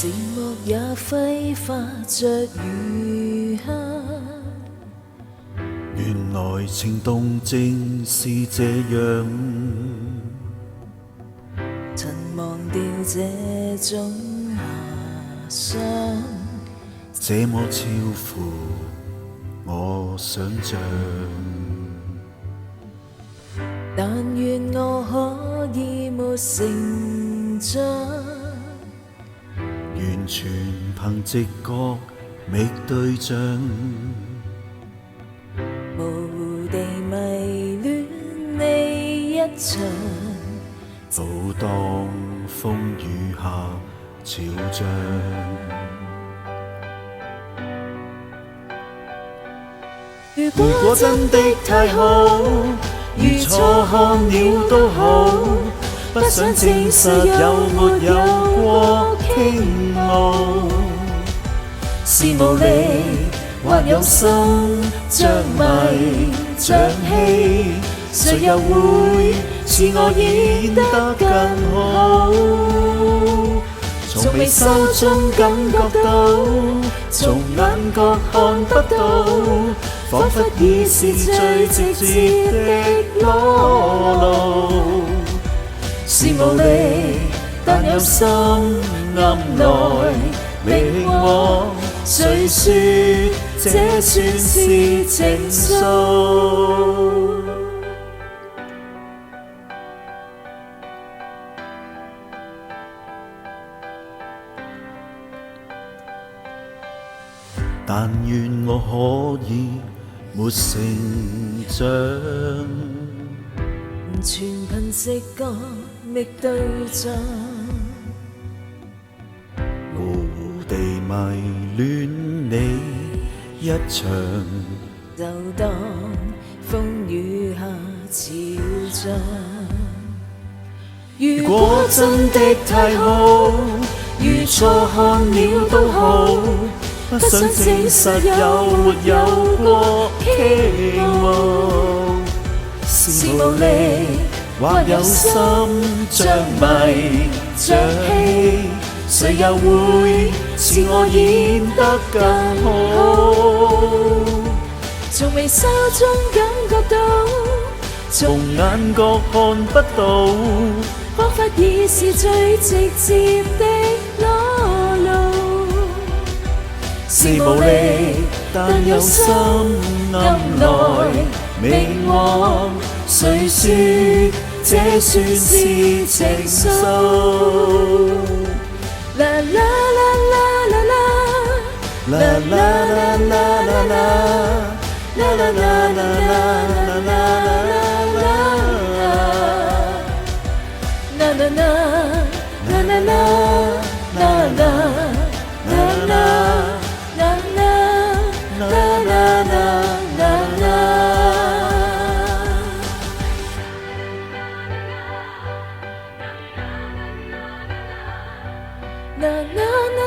是莫也揮發着餘香。原來情動正是這樣，曾忘掉這種遐想，這麼超乎我想象。但願我可以沒成長，完全憑直覺覓對象，模糊地迷戀你一場，早當風雨下潮漲。如果真的太好，如錯看了都好，不想證實有沒有過傾慕。是無力，或有心着迷着戲，誰又會似我演得更好？從眉梢中感覺到，從眼角看不到，彷彿已是最直接的裸露。是無力，但有心暗來明往，誰說這算是情愫？但願我可以沒成長，全憑直覺覓對象，模糊地迷戀你一場，就當風雨下潮漲。如果真的太好，如錯看了都好，不想證實有沒有過希望。是無力，或有心着迷着戲，誰又會似我演得更好？從眉梢中感覺到，從眼角看不到，彷彿已是最直接的裸露。是無力，但有心暗來明往，誰說這算是情愫？啦啦啦啦啦啦，啦啦啦啦啦啦，啦啦啦啦啦啦啦，啦啦啦啦啦啦啦啦。na na na